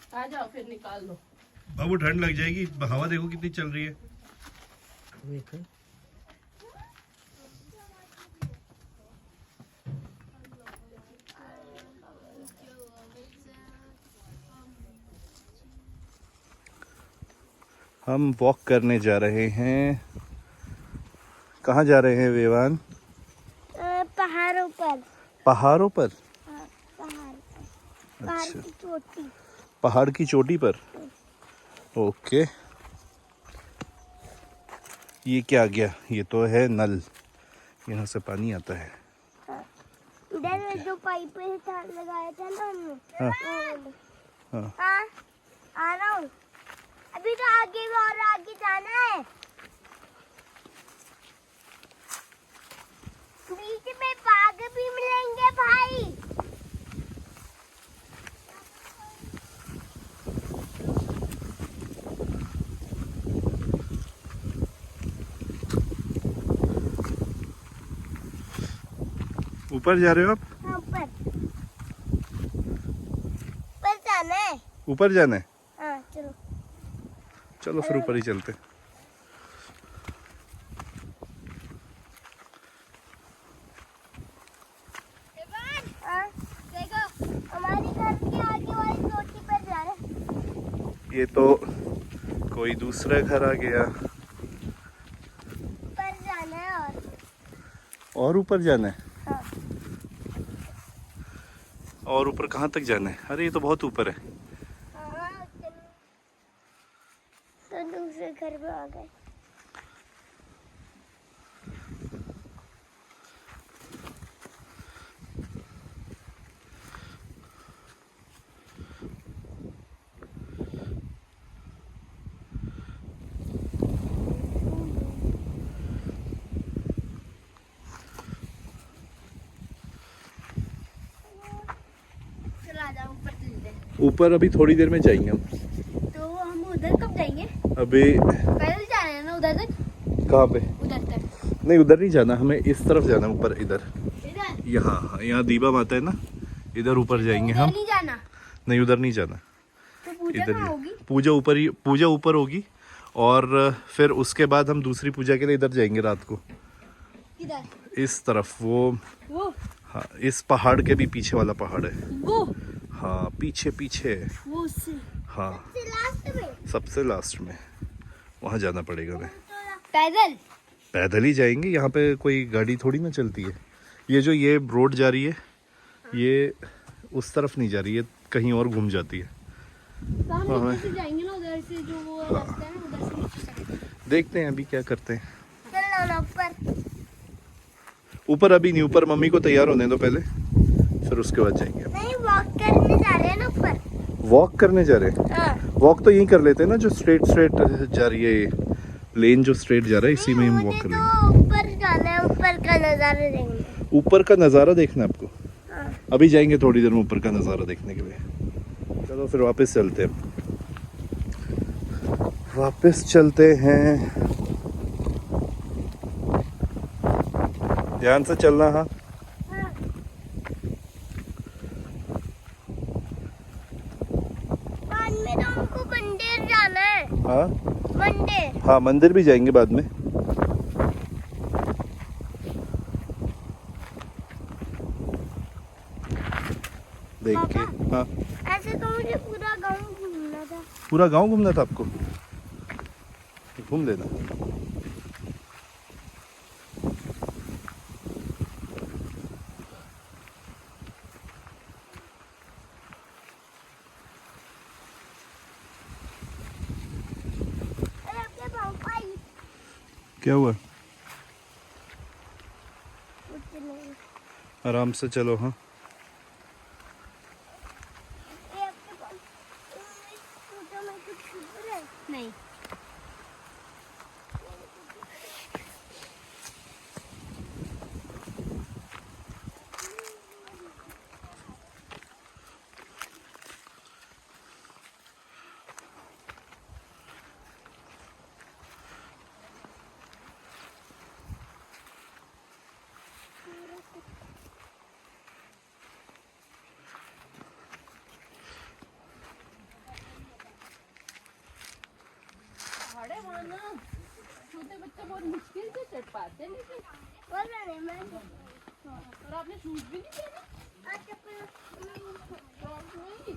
आ जाओ फिर निकाल लो। बाबू ठंड लग जाएगी, हवा देखो कितनी चल रही है। देखो हम वॉक करने जा रहे हैं। कहाँ जा रहे हैं वेवान? पहाड़ों पर। पहाड़ों पर? पहाड़ अच्छा, की चोटी। पहाड़ की चोटी पर। ओके, ये क्या आ गया? ये तो है नल, यहाँ से पानी आता है। इधर जो पाइप पे लगाया था ना हमने। हाँ। हाँ। आ रहा हूँ। अभी तो आगे और आगे जाना है। बीच में बाघ भी मिलेंगे भाई। ऊपर जा रहे हो आप? हाँ, ऊपर जाना है। ऊपर जाना है? हाँ चलो। चलो फिर ऊपर ही चलते। हाँ, देखो हमारी घर के आगे वाली चोटी पर जा रहे हैं। ये तो कोई दूसरा घर आ गया। ऊपर जाना है और ऊपर जाना है? हाँ। और ऊपर कहाँ तक जाना है? अरे ये तो बहुत ऊपर है। हाँ, तो दूसरे घर में आ गए। चला जाओ ऊपर चलते हैं। ऊपर अभी थोड़ी देर में जाएंगे हम। तो हम उधर कब जाएंगे? अभी पैदल जाना है ना उधर तक? कहाँ पे? उधर तक नहीं, उधर नहीं जाना, हमें इस तरफ जाना है, ऊपर इधर। इधर यहाँ यहाँ दीबा माता है ना, इधर ऊपर जाएंगे उधर हम। नहीं जाना। नहीं, उधर नहीं जाना, तो पूजा इधर कहाँ ही। होगी? पूजा ऊपर ही, पूजा ऊपर होगी। और फिर उसके बाद हम दूसरी पूजा के लिए इधर जाएंगे रात को, किधर? इस तरफ। वो हाँ, इस पहाड़ के भी पीछे वाला पहाड़ है वो हाँ, पीछे पीछे। वो उससे हाँ, लास्ट में। सबसे लास्ट में वहाँ जाना पड़ेगा हमें। पैदल? पैदल ही जाएंगे, यहाँ पे कोई गाड़ी थोड़ी ना चलती है। ये रोड जा रही है, ये उस तरफ नहीं जा रही है, कहीं और घूम जाती है। तो हम उधर से जाएंगे ना, उधर से जो वो रास्ता है ना, उधर से नीचे जाएंगे। देखते हैं अभी क्या करते हैं। चलो ना ऊपर। ऊपर अभी नहीं, ऊपर मम्मी को तैयार होने दो पहले, फिर उसके बाद जाएंगे। नहीं, वॉक करने जा रहे हैं ना ऊपर। वॉक करने जा रहे हैं? हाँ। वॉक तो यहीं कर लेते हैं ना, जो स्ट्रेट जा रही है, ये लेन जो स्ट्रेट जा रहा है, इसी में हम वॉक कर लेंगे। तो ऊपर जाना है, ऊपर का नजारा देंगे। ऊपर का नज़ारा देखना है आपको? हाँ। अभी जाएंगे थोड़ी देर में ऊपर का नज़ारा देखने के लिए। चलो फिर वापस चलते हैं, वापस चलते हैं। ध्यान से चलना। हाँ, हाँ। बाद में तो हमको मंदिर जाना है। हाँ, मंदिर। हाँ, मंदिर भी जाएंगे बाद में। देख के। हाँ, ऐसे तो मुझे पूरा गांव घूमना था। पूरा गांव घूमना था आपको? घूम लेना। अरे अपने पापा ही। क्या हुआ? कुछ नहीं। आराम से चलो। हाँ, ये अपने पापा फोटो में कुछ छुप रहा है? नहीं। हाँ ना, छोटे बच्चे बहुत मुश्किल से चढ़ पाते हैं, लेकिन बोला नहीं मैं और आपने शूज भी नहीं पहने? आज चप्पल क्रॉक्स नहीं?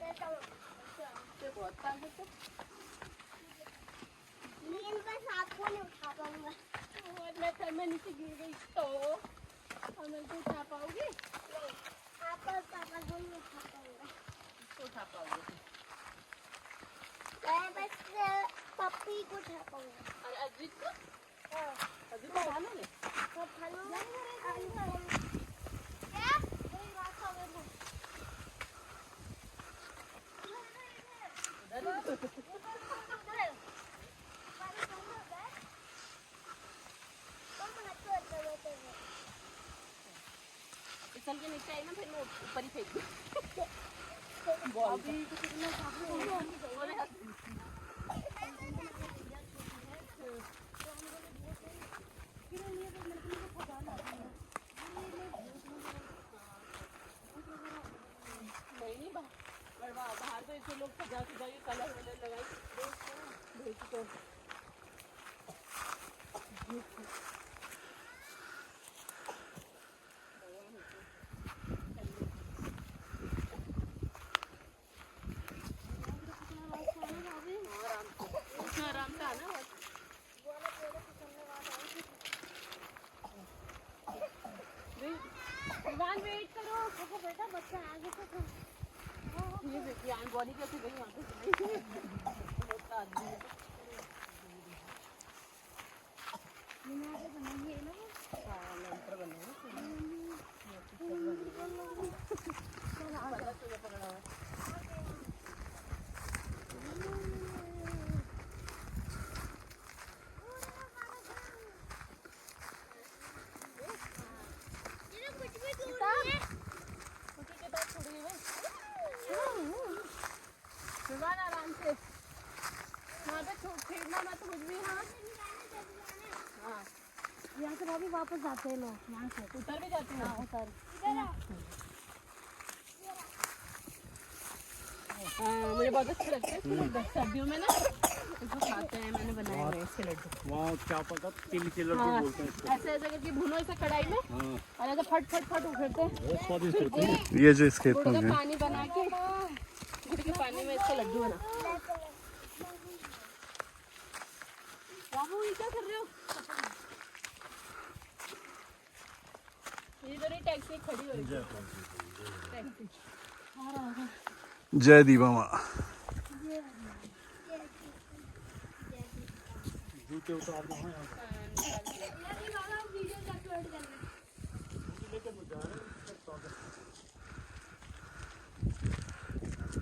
देता हूँ ये बहुत ताकत है। लेकिन बस आपको नहीं उठा पाऊंगा। और मैं सर में नीचे गिर गई तो और मैं तो उठा पाऊंगी? नहीं आप और पापा को नहीं उठा पाऊंगा। तो उठा पाऊंगी। मैं बस पप्पी को उठा पाऊंगा। और अजीत को? हाँ अजीत को उठाना नहीं? तो फलो क्या कोई रास्ता बंद चल के नीचे आई ना, फिर मैं ऊपर ही फेंक दूँ। बॉल भी कितना काफी बाहर तो ऐसे लोग सजा सजा के कलर वलर लगाए आराम से आना। वेट करो बेटा, बच्चा आगे तो ये देखिए बॉडी कैसे गई वहाँ पे आदमी बनाइए ना। हाँ लेंटर बनेगा। आराम से वहाँ पे खेलना मत कुछ भी। हाँ हाँ यहाँ से भाभी वापस जाते हैं लोग, यहाँ से उतर भी जाते हैं। उतर मुझे बहुत अच्छे लगते हैं सर्दियों में ना, इसको खाते हैं। मैंने बनाए हुए इसके लड्डू। वहाँ क्या पता तिल के लड्डू बोलते हैं इसको। ऐसे ऐसे करके भूनो इसे कढ़ाई में और ऐसे फट फट फट उखड़ते हैं, बहुत स्वादिष्ट होते हैं। ये जो इस खेत में है, पानी बना के गुड़ के पानी में इसका लड्डू बना। बाबू ये क्या कर रहे हो? ये तो टैक्सी खड़ी हो रही है। टैक्सी जय दीवा माँ। जूते उतार दो।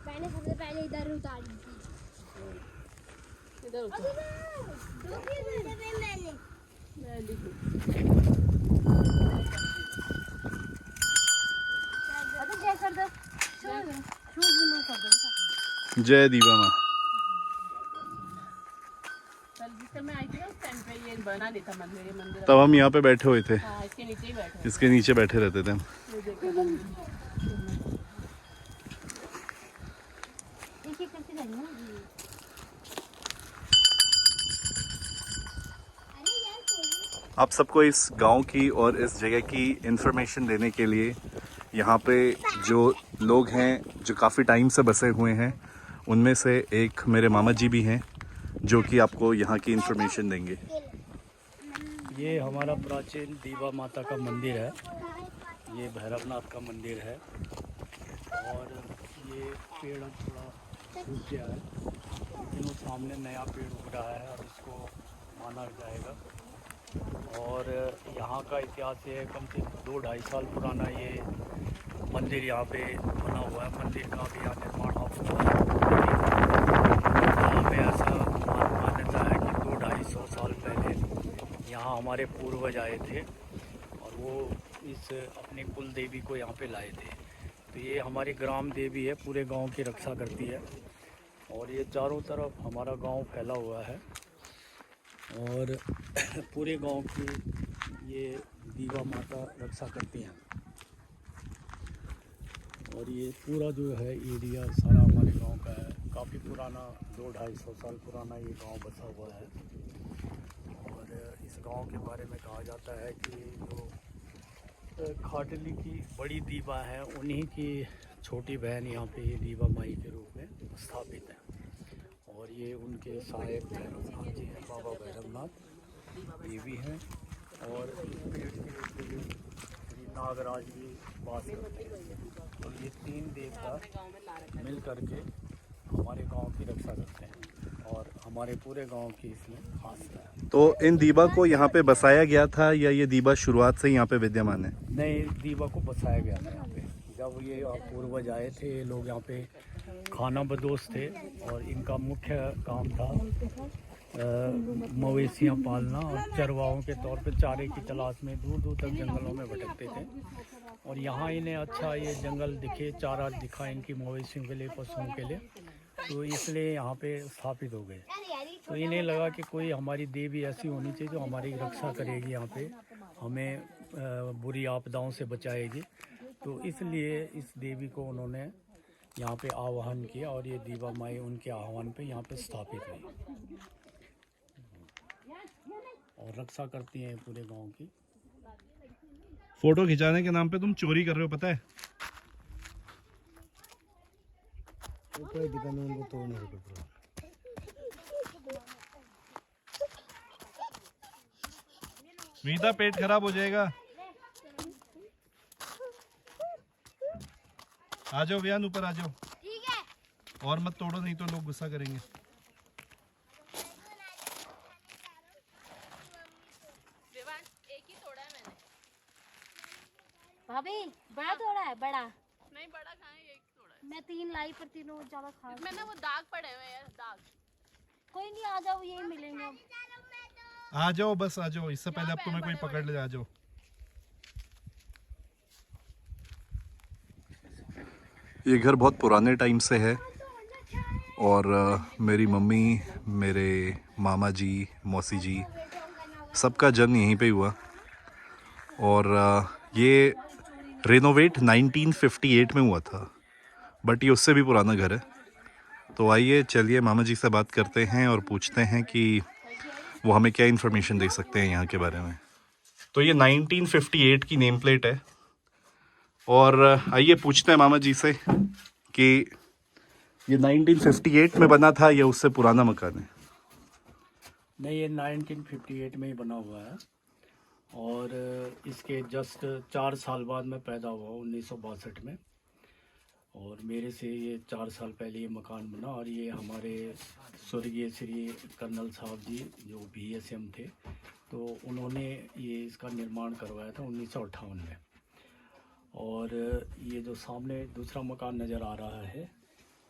मैंने सबसे पहले इधर उतारी थी। इधर उतर। मैं लिखूं। जय कर दो। शूज रिमूव कर दो। जय दीवा माँ। कल जिस टाइम मैं आई थी ना उस टाइम पे ये बना नहीं था मंदिर। ये मंदिर तब हम यहाँ पे बैठे हुए थे, हाँ इसके नीचे ही बैठे। इसके नीचे बैठे रहते थे हम। ये देखो एक एक करके जाएंगे ना। आप सबको इस गांव की और इस जगह की इन्फॉर्मेशन देने के लिए यहाँ पे जो लोग हैं जो काफ़ी टाइम से बसे हुए हैं, उनमें से एक मेरे मामा जी भी हैं जो कि आपको यहाँ की इन्फॉर्मेशन देंगे। ये हमारा प्राचीन दीवा माता का मंदिर है। ये भैरवनाथ का मंदिर है और ये पेड़ थोड़ा सूख गया है, लेकिन वो सामने नया पेड़ उग रहा है और इसको माना जाएगा। और यहाँ का इतिहास ये है, कम से कम 2-2.5 साल पुराना ये मंदिर यहाँ पे बना हुआ है। मंदिर का भी यहाँ निर्माण हो चुका है। यहाँ पे ऐसा मान्यता है कि 200-250 साल पहले यहाँ हमारे पूर्वज आए थे और वो इस अपने कुल देवी को यहाँ पे लाए थे। तो ये हमारी ग्राम देवी है, पूरे गांव की रक्षा करती है और ये चारों तरफ हमारा गांव फैला हुआ है और पूरे गांव की ये दीवा माता रक्षा करती हैं। और ये पूरा जो है एरिया सारा हमारे गांव का है। काफ़ी पुराना 200-250 साल पुराना ये गांव बसा हुआ है। और इस गांव के बारे में कहा जाता है कि जो खाटली की बड़ी दीवा है उन्हीं की छोटी बहन यहाँ पे ये दीवा माई के रूप में स्थापित है। और ये उनके सहायक भैरवनाथ जी हैं, बाबा भैरवनाथ देवी हैं। और इस पेड़ के ऊपर श्री नागराज भी वास करते हैं। और ये 3 देवता मिल करके हमारे गांव की रक्षा करते हैं और हमारे पूरे गांव की इसमें खासियत है। तो इन दीवा को यहाँ पे बसाया गया था या ये दीवा शुरुआत से ही यहाँ पे विद्यमान है? नए दीवा को बसाया गया था यहाँ पे। जब ये पूर्वज आए थे, ये लोग यहाँ पे खाना बदोश थे और इनका मुख्य काम था मवेशियाँ पालना और चरवाहों के तौर पे चारे की तलाश में दूर दूर तक जंगलों में भटकते थे। और यहाँ इन्हें अच्छा ये जंगल दिखे, चारा दिखा इनकी मवेशियों के लिए, पशुओं के लिए, तो इसलिए यहाँ पे स्थापित हो गए। तो इन्हें लगा कि कोई हमारी देवी ऐसी होनी चाहिए जो हमारी रक्षा करेगी, यहाँ पे हमें बुरी आपदाओं से बचाएगी। तो इसलिए इस देवी को उन्होंने यहाँ पे आवाहन किया और ये दीवा माई उनके आह्वान पे यहाँ पे स्थापित हुई और रक्षा करती हैं पूरे गांव की। फोटो खिंचाने के नाम पे तुम चोरी कर रहे हो, पता है? मीता, पेट खराब हो जाएगा। आ जाओ वियान, ऊपर आ जाओ। ठीक है। और मत तोड़ो, नहीं तो लोग गुस्सा करेंगे। एक ही तोड़ा है मैंने। भाभी बड़ा तोड़ा है? बड़ा नहीं, बड़ा कहाँ है, एक तोड़ा है। मैं 3 लाई पर तीनों ज्यादा खा। मैंने वो दाग पड़े हुए हैं यार, दाग। कोई नहीं, आ जाओ, यही मिलेंगे अब। आ जाओ, बस आ जाओ, इससे पहले अब तुम्हें कोई पकड़ ले। आ जाओ। ये घर बहुत पुराने टाइम से है और मेरी मम्मी, मेरे मामा जी, मौसी जी, सबका जन्म यहीं पे हुआ। और ये रेनोवेट 1958 में हुआ था, बट ये उससे भी पुराना घर है। तो आइए, चलिए मामा जी से बात करते हैं और पूछते हैं कि वो हमें क्या इन्फॉर्मेशन दे सकते हैं यहाँ के बारे में। तो ये 1958 की नेम प्लेट है और आइए पूछते हैं मामा जी से कि ये 1958 में बना था या उससे पुराना मकान है? नहीं, ये 1958 में ही बना हुआ है और इसके जस्ट 4 साल बाद मैं पैदा हुआ 1962 में। और मेरे से ये 4 साल पहले ये मकान बना। और ये हमारे स्वर्गीय श्री कर्नल साहब जी जो BSM थे, तो उन्होंने ये इसका निर्माण करवाया था 1958 में। और ये जो सामने दूसरा मकान नज़र आ रहा है,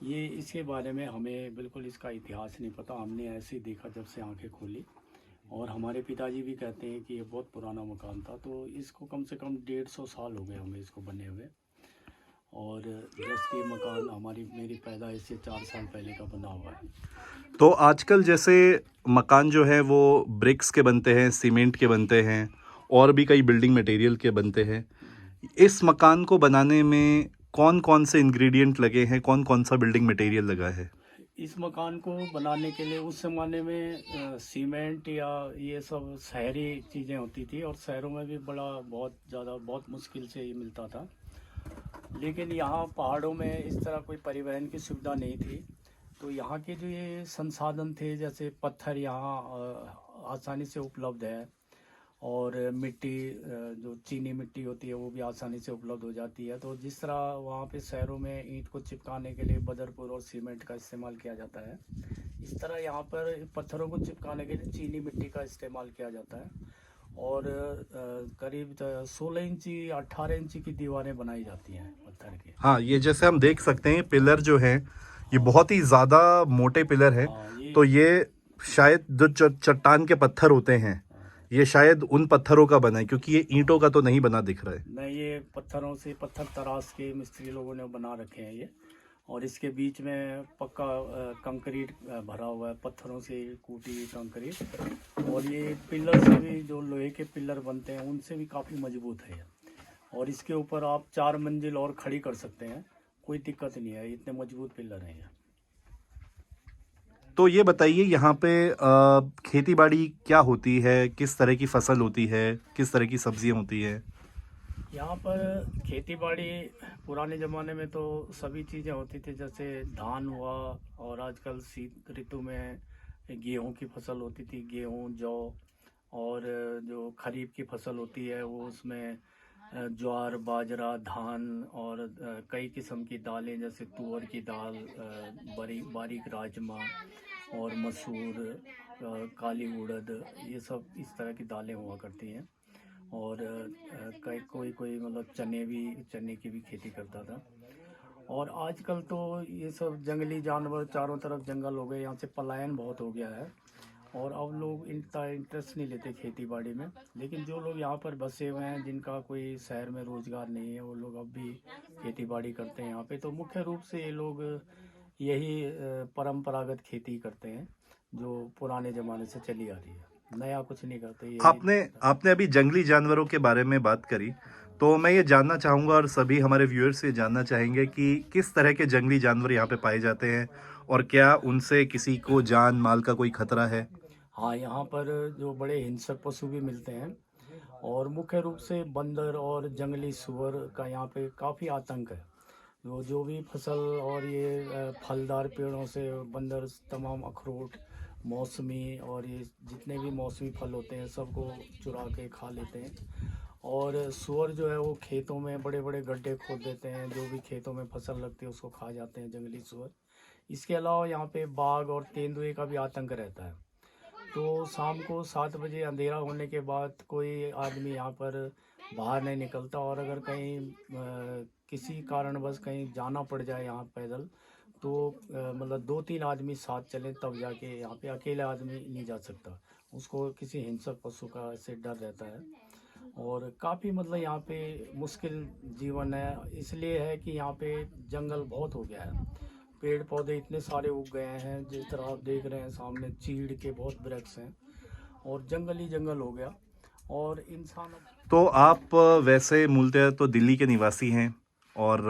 ये इसके बारे में हमें बिल्कुल इसका इतिहास नहीं पता। हमने ऐसे ही देखा जब से आंखें खोली। और हमारे पिताजी भी कहते हैं कि ये बहुत पुराना मकान था। तो इसको कम से कम 150 साल हो गए हमें इसको बने हुए। और जस्ट ये मकान मेरी पैदाइश से 4 साल पहले का बना हुआ है। तो आजकल जैसे मकान जो है वो ब्रिक्स के बनते हैं, सीमेंट के बनते हैं और भी कई बिल्डिंग मटेरियल के बनते हैं। इस मकान को बनाने में कौन कौन से इंग्रेडिएंट लगे हैं, कौन कौन सा बिल्डिंग मटेरियल लगा है? इस मकान को बनाने के लिए उस ज़माने में सीमेंट या ये सब शहरी चीज़ें होती थी और शहरों में भी बहुत मुश्किल से ये मिलता था। लेकिन यहाँ पहाड़ों में इस तरह कोई परिवहन की सुविधा नहीं थी। तो यहाँ के जो ये संसाधन थे, जैसे पत्थर यहाँ आसानी से उपलब्ध है और मिट्टी जो चीनी मिट्टी होती है वो भी आसानी से उपलब्ध हो जाती है। तो जिस तरह वहाँ पे शहरों में ईंट को चिपकाने के लिए बदरपुर और सीमेंट का इस्तेमाल किया जाता है, इस तरह यहाँ पर पत्थरों को चिपकाने के लिए चीनी मिट्टी का इस्तेमाल किया जाता है। और करीब 16 इंची 18 इंची की दीवारें बनाई जाती हैं पत्थर की। हाँ, ये जैसे हम देख सकते हैं पिलर जो है ये बहुत ही ज़्यादा मोटे पिलर है। तो ये शायद जो चट्टान के पत्थर होते हैं, ये शायद उन पत्थरों का बना है, क्योंकि ये ईंटों का तो नहीं बना दिख रहा है। नहीं, ये पत्थरों से पत्थर तराश के मिस्त्री लोगों ने बना रखे हैं ये। और इसके बीच में पक्का कंक्रीट भरा हुआ है, पत्थरों से कूटी कंक्रीट। और ये पिलर से भी, जो लोहे के पिलर बनते हैं उनसे भी काफ़ी मजबूत है। और इसके ऊपर आप 4 मंजिल और खड़ी कर सकते हैं, कोई दिक्कत नहीं है, इतने मजबूत पिलर हैं ये। तो ये बताइए यहाँ पे खेती बाड़ी क्या होती है, किस तरह की फसल होती है, किस तरह की सब्जियां होती है? यहाँ पर खेती बाड़ी पुराने ज़माने में तो सभी चीज़ें होती थी, जैसे धान हुआ, और आजकल शीत ऋतु में गेहूं की फसल होती थी, गेहूं, जौ। और जो खरीफ की फसल होती है वो उसमें ज्वार, बाजरा, धान, और कई किस्म की दालें, जैसे तुअर की दाल, बारीक राजमा, और मसूर, काली उड़द, ये सब इस तरह की दालें हुआ करती हैं। और कोई कोई मतलब चने की भी खेती करता था। और आजकल तो ये सब जंगली जानवर, चारों तरफ जंगल हो गए, यहाँ से पलायन बहुत हो गया है, और अब लोग इतना इंटरेस्ट नहीं लेते खेती बाड़ी में। लेकिन जो लोग यहाँ पर बसे हुए हैं, जिनका कोई शहर में रोज़गार नहीं है, वो लोग अब भी खेती बाड़ी करते हैं यहाँ पे। तो मुख्य रूप से ये लोग यही परंपरागत खेती करते हैं, जो पुराने ज़माने से चली आ रही है, नया कुछ नहीं करते। यही आपने अभी जंगली जानवरों के बारे में बात करी, तो मैं ये जानना चाहूँगा और सभी हमारे व्यूअर्स ये जानना चाहेंगे कि किस तरह के जंगली जानवर यहाँ पे पाए जाते हैं, और क्या उनसे किसी को जान माल का कोई खतरा है? हाँ, यहाँ पर जो बड़े हिंसक पशु भी मिलते हैं, और मुख्य रूप से बंदर और जंगली सुअर का यहाँ पे काफ़ी आतंक है। जो भी फसल और ये फलदार पेड़ों से बंदर तमाम अखरोट, मौसमी, और ये जितने भी मौसमी फल होते हैं सबको चुरा के खा लेते हैं। और सुअर जो है वो खेतों में बड़े बड़े गड्ढे खोद देते हैं, जो भी खेतों में फसल लगती है उसको खा जाते हैं जंगली सुअर। इसके अलावा यहाँ पे बाघ और तेंदुए का भी आतंक रहता है। तो शाम को 7 बजे अंधेरा होने के बाद कोई आदमी यहाँ पर बाहर नहीं निकलता, और अगर कहीं किसी कारणवश कहीं जाना पड़ जाए यहाँ पैदल, तो मतलब 2-3 आदमी साथ चलें तब जाके, यहाँ पे अकेला आदमी नहीं जा सकता, उसको किसी हिंसक पशु का से डर रहता है। और काफ़ी मतलब यहाँ पे मुश्किल जीवन है, इसलिए है कि यहाँ पे जंगल बहुत हो गया है, पेड़ पौधे इतने सारे उग गए हैं, जिस तरह आप देख रहे हैं सामने चीड़ के बहुत वृक्ष हैं, और जंगल ही जंगल हो गया। और इंसान तो आप वैसे मूलतः तो दिल्ली के निवासी हैं, और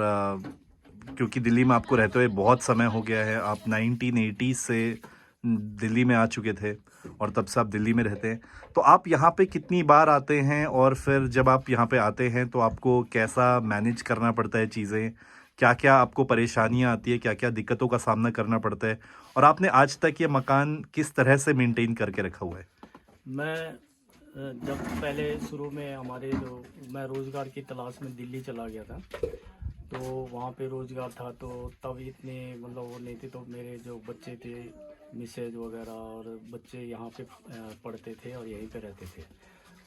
क्योंकि दिल्ली में आपको रहते हुए बहुत समय हो गया है, आप 1980 से दिल्ली में आ चुके थे, और तब से आप दिल्ली में रहते हैं। तो आप यहाँ पे कितनी बार आते हैं, और फिर जब आप यहाँ पे आते हैं तो आपको कैसा मैनेज करना पड़ता है चीज़ें, क्या क्या आपको परेशानियाँ आती है, क्या क्या दिक्कतों का सामना करना पड़ता है, और आपने आज तक ये मकान किस तरह से मेंटेन करके रखा हुआ है? मैं जब पहले शुरू में मैं रोज़गार की तलाश में दिल्ली चला गया था, तो वहाँ पे रोज़गार था, तो तब इतने मतलब वो नहीं थे, तो मेरे जो बच्चे थे, मिसेज वगैरह और बच्चे यहाँ पे पढ़ते थे और यहीं पे रहते थे।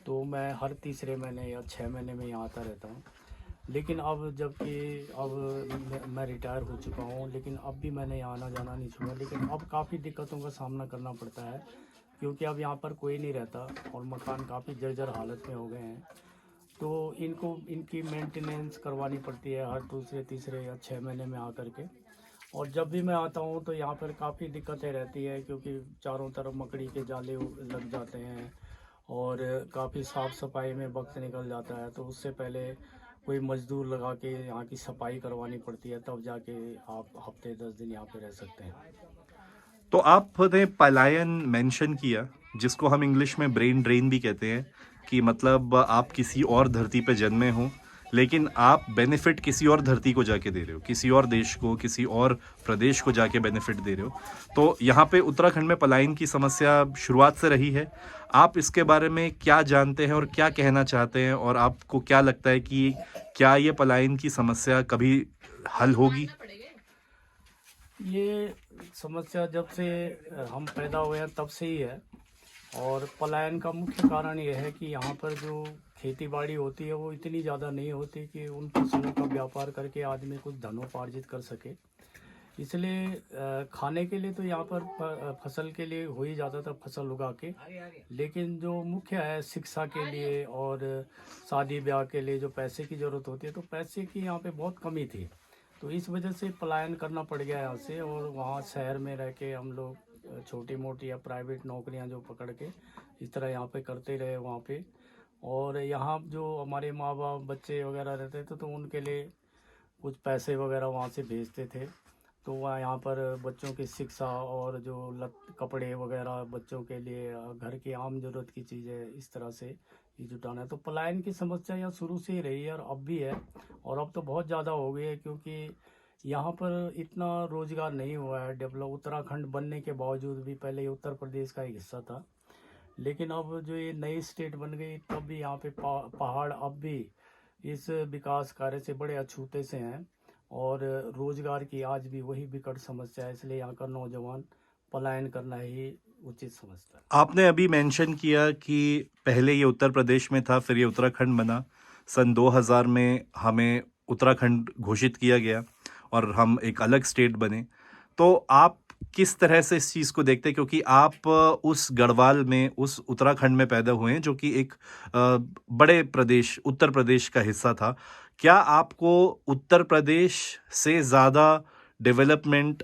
तो मैं हर तीसरे महीने या 6 महीने में यहाँ आता रहता हूँ। लेकिन अब जबकि अब मैं रिटायर हो चुका हूँ, लेकिन अब भी मैंने यहाँ आना जाना नहीं छोड़ा। लेकिन अब काफ़ी दिक्कतों का सामना करना पड़ता है, क्योंकि अब यहाँ पर कोई नहीं रहता, और मकान काफ़ी जर्जर हालत में हो गए हैं। तो इनकी मेंटेनेंस करवानी पड़ती है हर दूसरे, तीसरे या 6 महीने में आकर के। और जब भी मैं आता हूँ तो यहाँ पर काफ़ी दिक्कतें रहती है, क्योंकि चारों तरफ मकड़ी के जाले लग जाते हैं, और काफ़ी साफ़ सफाई में वक्त निकल जाता है। तो उससे पहले कोई मजदूर लगा के यहाँ की सफाई करवानी पड़ती है, तब जाके आप हफ्ते 10 दिन यहाँ पे रह सकते हैं। तो आपने पलायन मेंशन किया, जिसको हम इंग्लिश में ब्रेन ड्रेन भी कहते हैं, कि मतलब आप किसी और धरती पे जन्मे हो, लेकिन आप बेनिफिट किसी और धरती को जाके दे रहे हो, किसी और देश को, किसी और प्रदेश को जाके बेनिफिट दे रहे हो। तो यहाँ पे उत्तराखंड में पलायन की समस्या शुरुआत से रही है। आप इसके बारे में क्या जानते हैं और क्या कहना चाहते हैं, और आपको क्या लगता है कि क्या ये पलायन की समस्या कभी हल होगी? ये समस्या जब से हम पैदा हुए हैं तब से ही है, और पलायन का मुख्य कारण ये है कि यहाँ पर जो खेती बाड़ी होती है वो इतनी ज़्यादा नहीं होती कि उन फसलों का व्यापार करके आदमी कुछ धनोपार्जित कर सके। इसलिए खाने के लिए तो यहाँ पर फसल के लिए हो ही जाता था, फसल उगा के। लेकिन जो मुख्य है शिक्षा के लिए और शादी ब्याह के लिए जो पैसे की ज़रूरत होती है, तो पैसे की यहाँ पे बहुत कमी थी। तो इस वजह से पलायन करना पड़ गया यहाँ से, और वहाँ शहर में रह के हम लोग छोटी मोटी या प्राइवेट नौकरियाँ जो पकड़ के इस तरह यहाँ पे करते रहे वहाँ पे। और यहाँ जो हमारे माँ बाप बच्चे वगैरह रहते थे, तो उनके लिए कुछ पैसे वगैरह वहाँ से भेजते थे। तो वहाँ यहाँ पर बच्चों की शिक्षा और जो कपड़े वगैरह बच्चों के लिए घर की आम जरूरत की चीज़ें इस तरह से ये जुटाना है। तो पलायन की समस्या यहाँ शुरू से ही रही है और अब भी है, और अब तो बहुत ज़्यादा हो गई है, क्योंकि यहाँ पर इतना रोजगार नहीं हुआ है डेवलप। उत्तराखंड बनने के बावजूद भी पहले ये उत्तर प्रदेश का एक हिस्सा था, लेकिन अब जो ये नई स्टेट बन गई तब भी यहाँ पे पहाड़ अब भी इस विकास कार्य से बड़े अछूते से हैं, और रोजगार की आज भी वही विकट समस्या है। इसलिए यहाँ का नौजवान पलायन करना ही उचित समझता है। आपने अभी मेंशन किया कि पहले ये उत्तर प्रदेश में था, फिर ये उत्तराखंड बना। सन 2000 में हमें उत्तराखंड घोषित किया गया और हम एक अलग स्टेट बने। तो आप किस तरह से इस चीज़ को देखते हैं, क्योंकि आप उस गढ़वाल में, उस उत्तराखंड में पैदा हुए हैं जो कि एक बड़े प्रदेश उत्तर प्रदेश का हिस्सा था। क्या आपको उत्तर प्रदेश से ज़्यादा डेवलपमेंट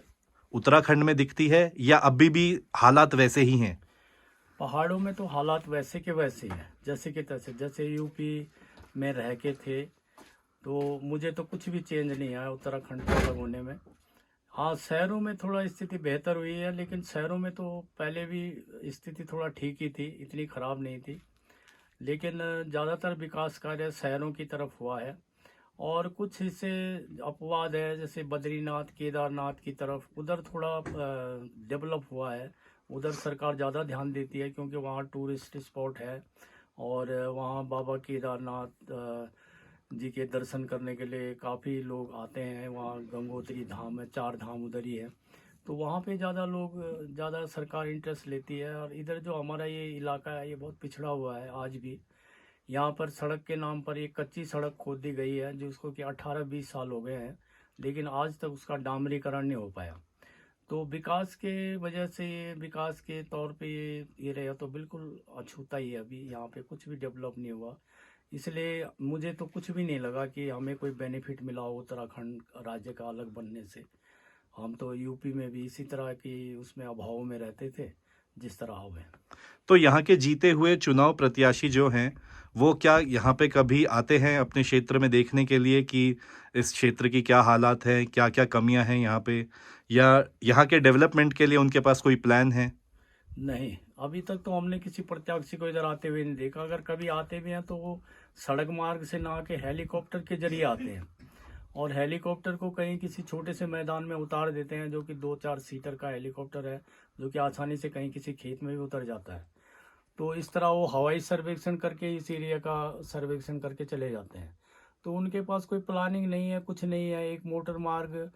उत्तराखंड में दिखती है, या अभी भी हालात वैसे ही हैं? पहाड़ों में तो हालात वैसे के वैसे हैं, जैसे के तैसे। जैसे यूपी में रह के थे तो मुझे तो कुछ भी चेंज नहीं आया उत्तराखंड से अलग होने में। हाँ, शहरों में थोड़ा स्थिति बेहतर हुई है, लेकिन शहरों में तो पहले भी स्थिति थोड़ा ठीक ही थी, इतनी ख़राब नहीं थी। लेकिन ज़्यादातर विकास कार्य शहरों की तरफ हुआ है, और कुछ हिस्से अपवाद है, जैसे बद्रीनाथ केदारनाथ की तरफ, उधर थोड़ा डेवलप हुआ है। उधर सरकार ज़्यादा ध्यान देती है, क्योंकि वहाँ टूरिस्ट स्पॉट है, और वहाँ बाबा केदारनाथ जी के दर्शन करने के लिए काफ़ी लोग आते हैं। वहाँ गंगोत्री धाम है, 4 धाम उधर ही है, तो वहाँ पे ज़्यादा सरकार इंटरेस्ट लेती है। और इधर जो हमारा ये इलाका है, ये बहुत पिछड़ा हुआ है आज भी। यहाँ पर सड़क के नाम पर एक कच्ची सड़क खोद दी गई है, जिसको कि 18-20 साल हो गए हैं, लेकिन आज तक उसका डामरीकरण नहीं हो पाया। तो विकास के वजह से, विकास के तौर पे ये रहा तो बिल्कुल अछूता ही है। अभी यहाँ पे कुछ भी डेवलप नहीं हुआ, इसलिए मुझे तो कुछ भी नहीं लगा कि हमें कोई बेनिफिट मिला हो उत्तराखंड राज्य का अलग बनने से। हम तो यूपी में भी इसी तरह की उसमें अभाव में रहते थे जिस तरह अब है। तो यहाँ के जीते हुए चुनाव प्रत्याशी जो हैं, वो क्या यहाँ पे कभी आते हैं अपने क्षेत्र में देखने के लिए कि इस क्षेत्र की क्या हालात हैं, क्या क्या कमियां हैं यहाँ पे, या यहाँ के डेवलपमेंट के लिए उनके पास कोई प्लान है? नहीं, अभी तक तो हमने किसी प्रत्याशी को इधर आते हुए नहीं देखा। अगर कभी आते भी हैं तो वो सड़क मार्ग से ना आके हेलीकॉप्टर के जरिए आते हैं, और हेलीकॉप्टर को कहीं किसी छोटे से मैदान में उतार देते हैं, जो कि 2-4 सीटर का हेलीकॉप्टर है, जो कि आसानी से कहीं किसी खेत में भी उतर जाता है। तो इस तरह वो हवाई सर्वेक्षण करके इस एरिया का सर्वेक्षण करके चले जाते हैं। तो उनके पास कोई प्लानिंग नहीं है, कुछ नहीं है। एक मोटर मार्ग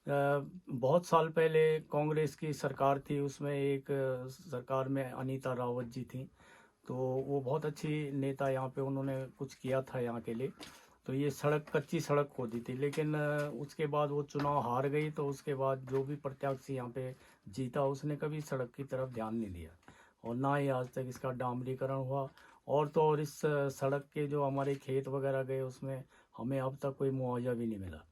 बहुत साल पहले कांग्रेस की सरकार थी, उसमें एक सरकार में अनीता रावत जी थी, तो वो बहुत अच्छी नेता, यहाँ पे उन्होंने कुछ किया था यहाँ के लिए। तो ये सड़क, कच्ची सड़क खोदी थी, लेकिन उसके बाद वो चुनाव हार गई। तो उसके बाद जो भी प्रत्याशी यहाँ पे जीता, उसने कभी सड़क की तरफ ध्यान नहीं दिया, और ना ही आज तक इसका डामरीकरण हुआ। और तो और इस सड़क के जो हमारे खेत वगैरह गए, उसमें हमें अब तक कोई मुआवजा भी नहीं मिला।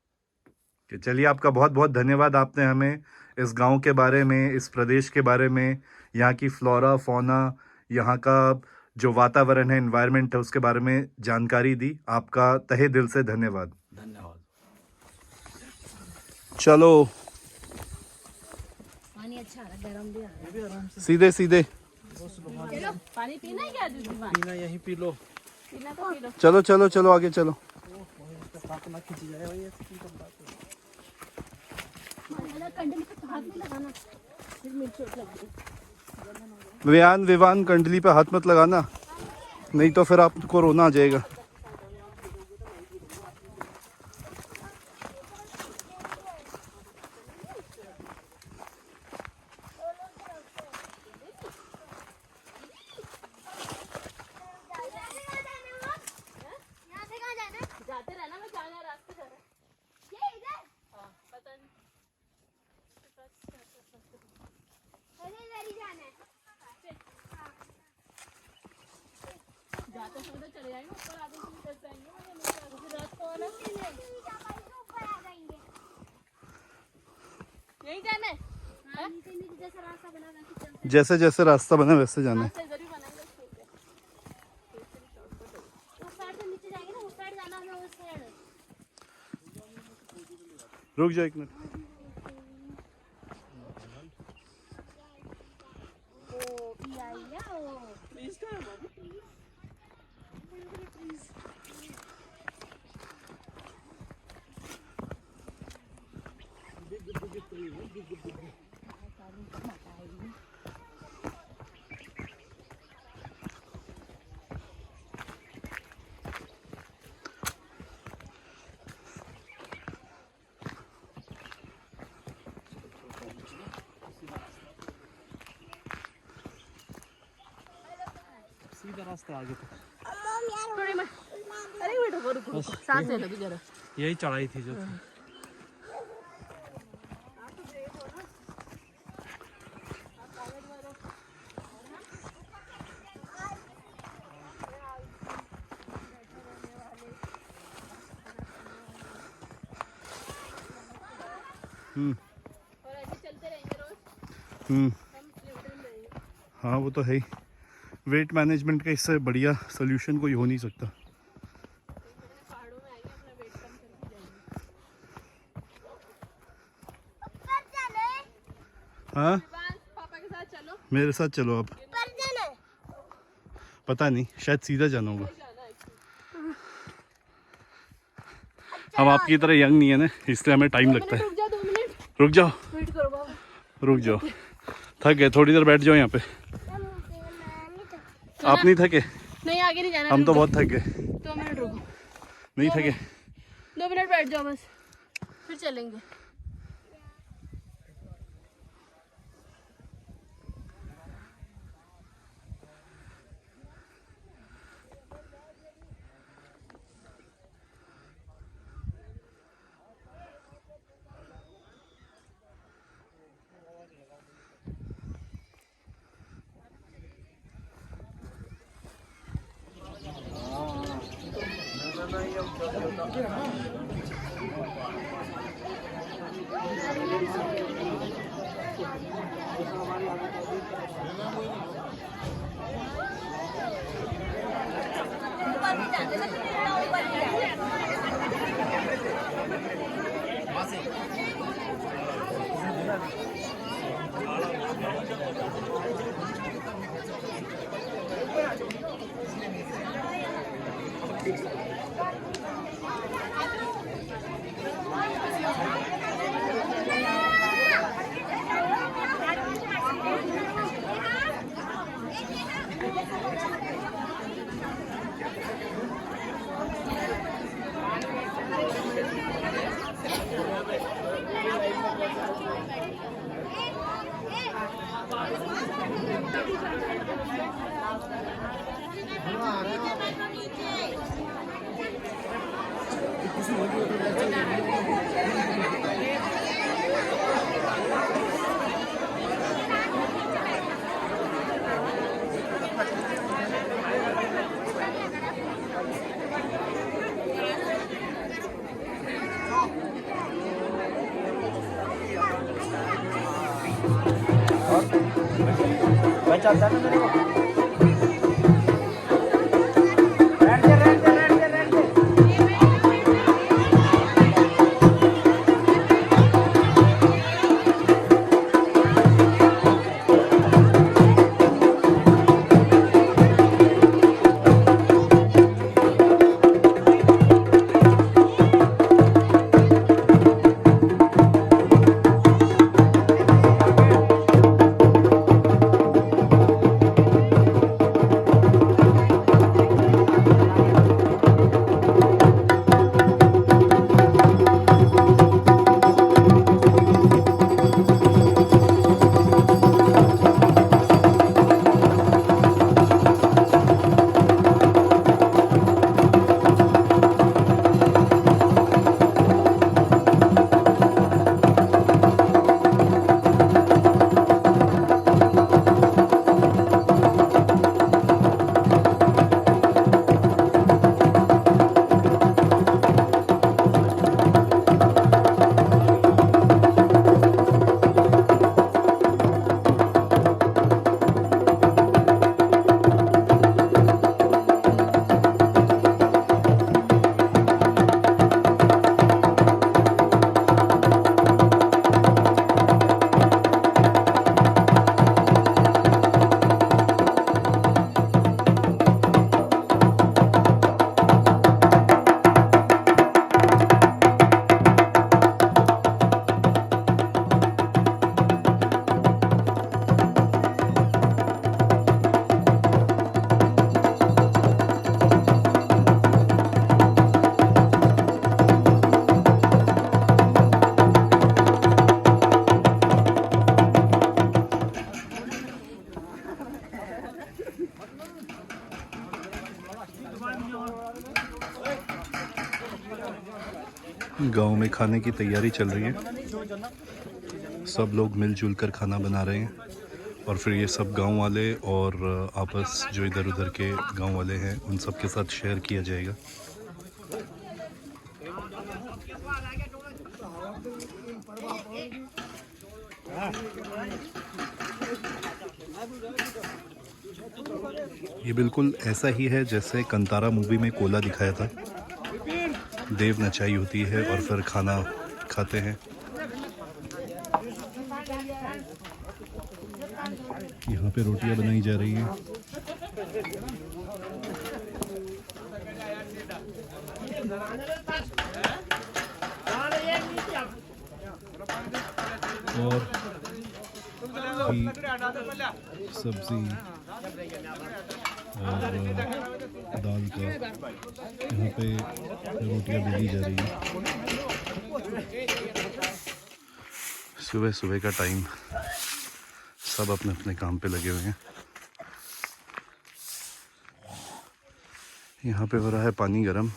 चलिए, आपका बहुत बहुत धन्यवाद। आपने हमें इस गांव के बारे में, इस प्रदेश के बारे में, यहाँ की फ्लोरा फौना, यहाँ का जो वातावरण है, एनवायरनमेंट है, उसके बारे में जानकारी दी। आपका तहे दिल से धन्यवाद। धन्यवाद। चलो पानी अच्छा आ रहा, गर्म भी आ रहा है। सीधे सीधे चलो, पानी पीना है क्या? पीना यहीं पी लो। पीना तो पी लो। चलो चलो चलो, आगे चलो। कंडली पे हाथ नहीं लगाना, फिर मुझे चोट लगती। विवान कंडली पे हाथ मत लगाना, नहीं तो फिर आपको रोना आ जाएगा। जाते रहना, मैं जाने रास्ते जा रहा है। ये इधर? हाँ, पता नहीं। जाते समय तो चले जाएंगे, ऊपर आते समय कैसे आएंगे? रात को आना, यही जाना है। जैसे जैसे रास्ता बना वैसे जाना है। इधर ही बनाएंगे, ठीक है। उस साइड से नीचे जाएंगे ना, उस साइड जाना है, उस साइड। रुक जाओ 1 मिनट। रास्ता आगे तक। थोड़ी मैं अरे बेटा रुको सांस ले लो भी जरा। यही चढ़ाई थी जो थी। और ऐसे चलते रहेंगे रोज हम स्लिप में रहेंगे। हाँ वो तो है ही। वेट मैनेजमेंट का इससे बढ़िया सोल्यूशन कोई हो नहीं सकता। पहाड़ों में आएंगे अपना वेट कम करके जाएंगे। हाँ पापा के साथ चलो। मेरे साथ चलो अब। पता नहीं शायद सीधा जाना होगा। हम आपकी तरह यंग नहीं है ना, इसलिए हमें टाइम लगता है। रुक जा 2 मिनट रुक जाओ वेट करो बाबा। रुक जाओ, थक गए, थोड़ी देर बैठ जाओ यहाँ पे। आप नहीं थके? नहीं आगे नहीं जाना। हम तो बहुत थक गए। 2 मिनट रुको। नहीं थके? 2 मिनट बैठ जाओ बस फिर चलेंगे। चलता है मेरे को। गांव में खाने की तैयारी चल रही है। सब लोग मिलजुल कर खाना बना रहे हैं और फिर ये सब गांव वाले और आपस जो इधर उधर के गांव वाले हैं उन सब के साथ शेयर किया जाएगा। ये बिल्कुल ऐसा ही है जैसे कंतारा मूवी में कोला दिखाया था। देव नचाई होती है और फिर खाना खाते हैं। यहाँ पे रोटियां बनाई जा रही हैं। और भी सब्जी और दाल का यहाँ पे रोटियां बेली जा रही है। सुबह सुबह का टाइम, सब अपने अपने काम पे लगे हुए हैं। यहाँ पे हो रहा है पानी गरम।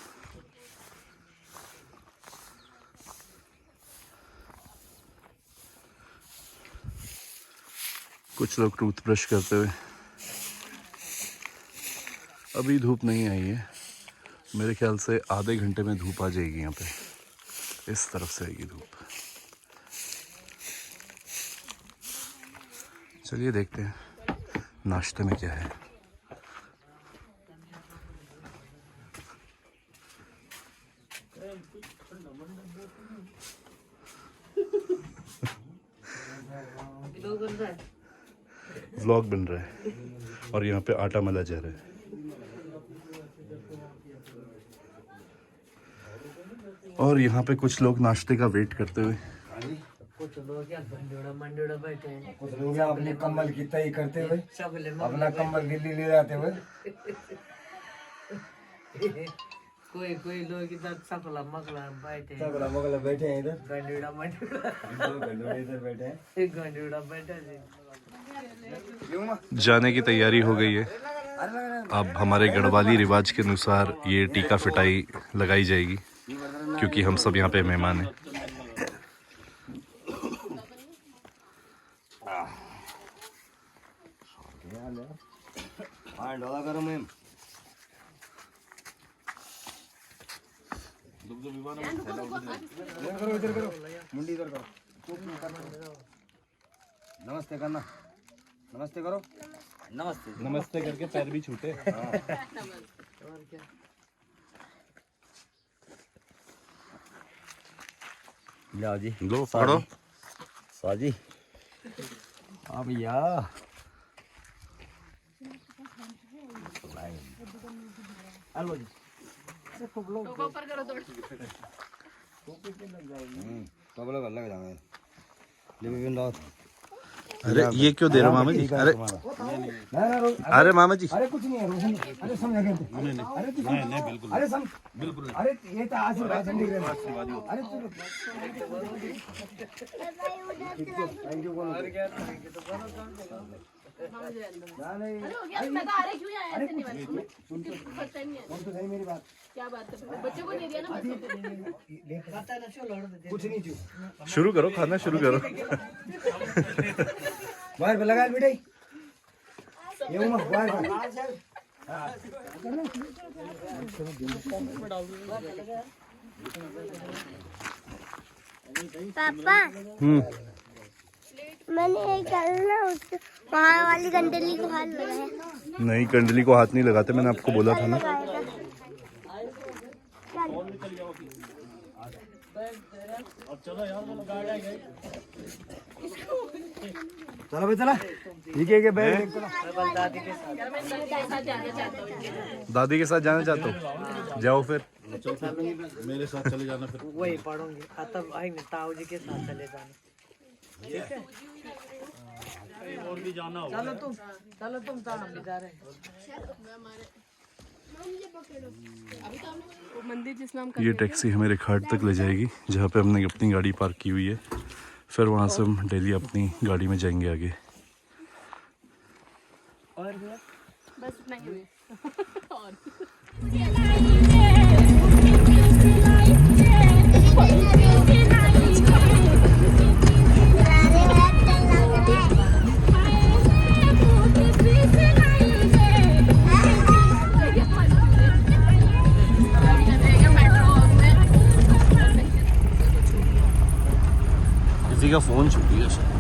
कुछ लोग टूथब्रश करते हुए। अभी धूप नहीं आई है, मेरे ख्याल से आधे घंटे में धूप आ जाएगी। यहाँ पे इस तरफ से आएगी धूप। चलिए देखते हैं नाश्ते में क्या है। व्लॉग बन रहा है और यहाँ पे आटा मला जा रहा है। और यहाँ पे कुछ लोग नाश्ते का वेट करते हुए। कुछ लोग क्या मंडोड़ा बैठे हैं, कुछ लोग अपने कम्बल की तय करते हुए अपना कम्बल दिल्ली ले जाते हुए। कोई लोग इधर सकला मकला बैठे हैं, सकला मकला बैठे हैं इधर। गंडोड़ा इधर बैठे हैं। एक गंडोड़ा बैठा है। जाने की तैयारी हो गई है। अब हमारे गढ़वाली रिवाज के अनुसार ये टीका फिटाई लगाई जाएगी क्योंकि हम सब यहाँ पे मेहमान हैं। हाँ डोला करो मैम। इधर करो मुंडी इधर करो। नमस्ते करना, नमस्ते करो। नमस्ते नमस्ते करके पैर भी छूटे। लो जी, लो पकड़ो। साजी हाँ भैया। हेलो जी, कपड़े कर लग जाएंगे। अरे ये क्यों दे रहे हो मामा जी? अरे अरे मामा जी, अरे कुछ नहीं है, अरे समझ गए। अरे नहीं बिल्कुल, अरे सम बिल्कुल। अरे ये तो आशीर्वाद अरे थैंक यू बोलो। मैं तो आ रही क्यों आया ऐसे नहीं बात सुन तो सही मेरी बात। क्या बात है? बच्चों को दे दिया ना कुछ नहीं चू। शुरू करो, खाना शुरू करो। बाहर पे लगा बेटे ये उमा बाहर पे। पापा मैंने एक ना वहाँ वाली कंडली को हाथ लगाया। नहीं, कंडली को हाथ नहीं लगाते, मैंने आपको बोला था ना। चलो भाई चला ठीक है बैठ। दादी के साथ जाना चाहते हो? जाओ फिर। मेरे साथ चले जाना फिर। वही पढ़ूंगी खत्म आएंगे ताऊ जी के साथ चले जाना। ठीक है और भी जाना होगा। चलो तुम तो हम भी जा रहे हैं। मंदिर जिस नाम का ये टैक्सी हमें रिखाट तक ले जाएगी जहाँ पे हमने अपनी गाड़ी पार्क की हुई है। फिर वहाँ से हम डेली अपनी गाड़ी में जाएंगे आगे। और बस इतना ही और किसी का फोन छूट गया शायद।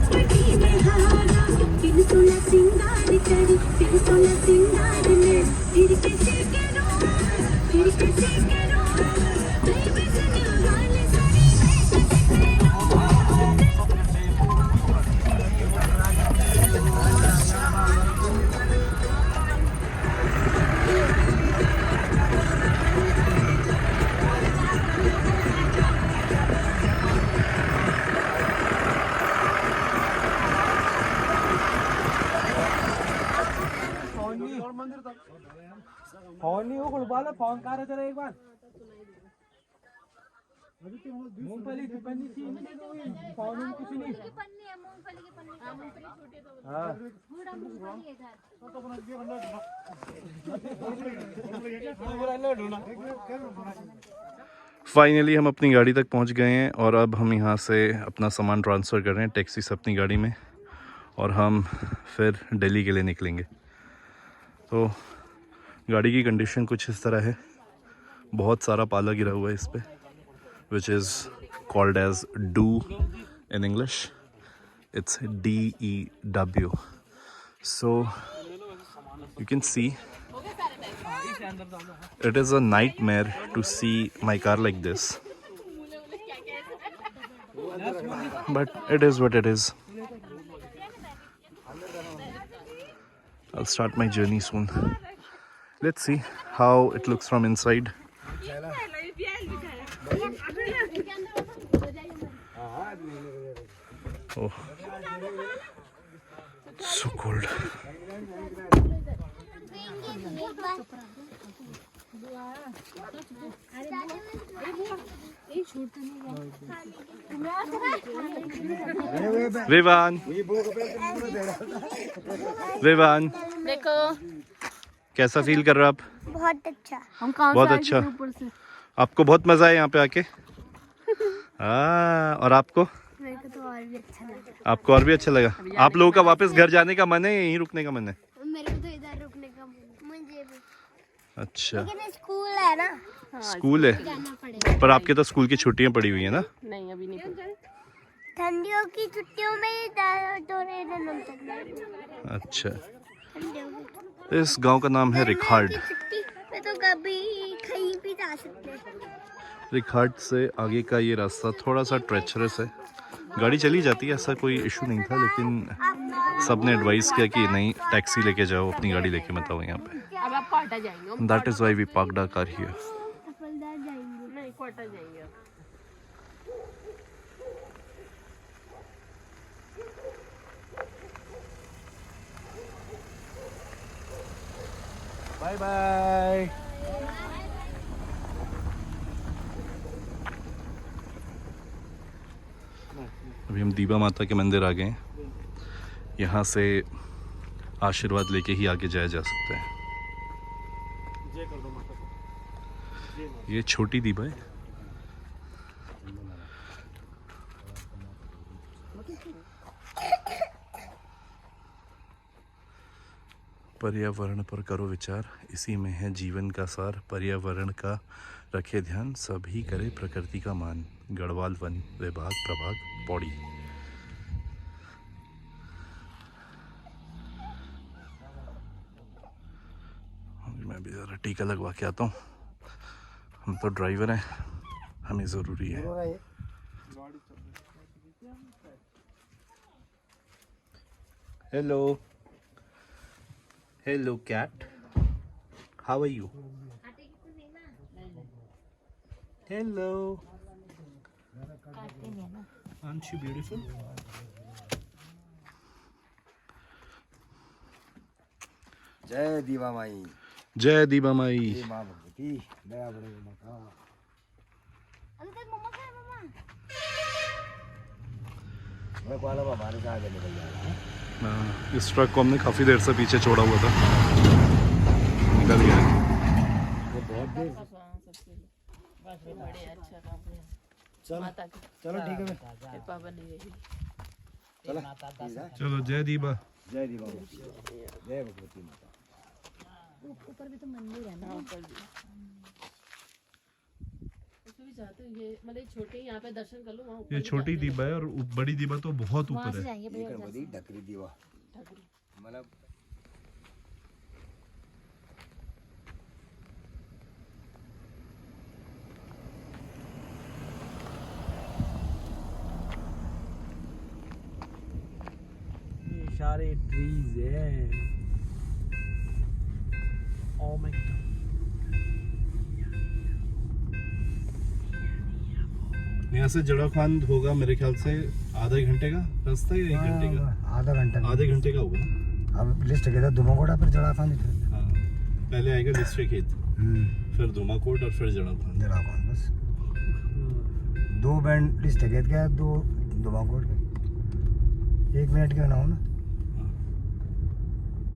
फोन नहीं हो गुड़बाला फोन कहा रहा एक बार मूंगफली की पन्नी थी फोन में कुछ नहीं हाँ फाइनली हम अपनी गाड़ी तक पहुंच गए हैं और अब हम यहां से अपना सामान ट्रांसफ़र कर रहे हैं टैक्सी से अपनी गाड़ी में और हम फिर दिल्ली के लिए निकलेंगे। तो गाड़ी की कंडीशन कुछ इस तरह है, बहुत सारा पाला गिरा हुआ है इस पे, which is called as dew in English, it's DEW। So you can see it is a nightmare to see my car like this, but it is what it is. I'll start my journey soon. Let's see how it looks from inside. Oh, so cold. Vivaan, Vivaan, देखो कैसा feel कर रहे हो आप? बहुत अच्छा। हम कहाँ बहुत से आए अच्छा। थे ऊपर से। आपको बहुत मजा है यहाँ पे आके? और आपको? मेरे को तो और भी अच्छा लगा। आपको और भी अच्छा लगा? आप लोगों का वापस घर जाने का मन है या यहीं रुकने का मन है? मेरे को तो इधर रुकने का मुझे भी। अच्छा, लेकिन स्कूल है ना, स्कूल है जाना पड़ेगा। पर आपके तो स्कूल की छुट्टियां पड़ी हुई है ना? नहीं अभी नहीं पढ़ा। ठंडियों की छुट्टियों में ही डोरेमोन तक। अच्छा, ठंडियों की इस गांव का नाम है रिखार्ड। छुट्टी में तो कभी कहीं भी जा सकते हैं। रिखार्ड से आगे का ये रास्ता थोड़ा सा ट्रेचरस है, गाड़ी चली जाती है, ऐसा कोई इशू नहीं था, लेकिन सब ने एडवाइस किया कि नहीं टैक्सी लेके जाओ, अपनी गाड़ी लेके मत आओ यहाँ पे। अब आप क्वार्टर जाएंगे। That is why we parked our car here. सफलदार जाएंगे। नहीं क्वार्टर जाएंगे अब। Bye bye. अभी हम दीवा माता के मंदिर आ गए हैं, यहाँ से आशीर्वाद लेके ही आगे जाया जा सकता है। ये छोटी दीवा है। पर्यावरण पर करो विचार, इसी में है जीवन का सार, पर्यावरण का रखे ध्यान, सभी करे प्रकृति का मान। गढ़वाल वन विभाग प्रभाग पौड़ी। मैं भी ज़रा टीका लगवा के आता हूँ, हम तो ड्राइवर हैं, हमें ज़रूरी है। Hello hello cat, how are you? Hello, aren't you beautiful? जय दीवा माई, जय दीवा माई। जय माँ भगवती, दया बड़े माता। अंकल मम्मा का मम्मा। मैं को आला हमारे से आगे निकल जाएगा। हाँ, इस ट्रक को हमने काफ़ी देर से पीछे छोड़ा हुआ था, निकल गया। वो बहुत देर बड़े अच्छा काम है। माता की चलो ठीक है कृपा बनी रही। चलो जय दीबा। जय दीवा जय भगवती माता। ऊपर भी तो मंदिर है ना। ऊपर भी उसमें भी जाते हैं ये मतलब छोटे यहाँ पे दर्शन कर लो वहाँ ये छोटी दीबा है और बड़ी दीबा तो बहुत वहाँ ऊपर से है। जाएंगे ये भैया कर बड़ी ढकरी दीवा मतलब ये सारे ट्रीज हैं। Oh my God. यहाँ से जड़ा खान होगा मेरे ख्याल से आधे घंटे का रास्ता है या 1 घंटे का? आधा घंटा आधे घंटे का होगा ना। अब लिस्ट गया दुमाकोड़ा फिर जड़ा खान थे। हाँ पहले आएगा डिस्ट्रिक्ट खेत, फिर दुमाकोट और फिर जड़ा खान। जड़ा खान बस 2 बैंड लिस्ट गया 2 दुमाकोड़ के 1 मिनट के ना हो ना।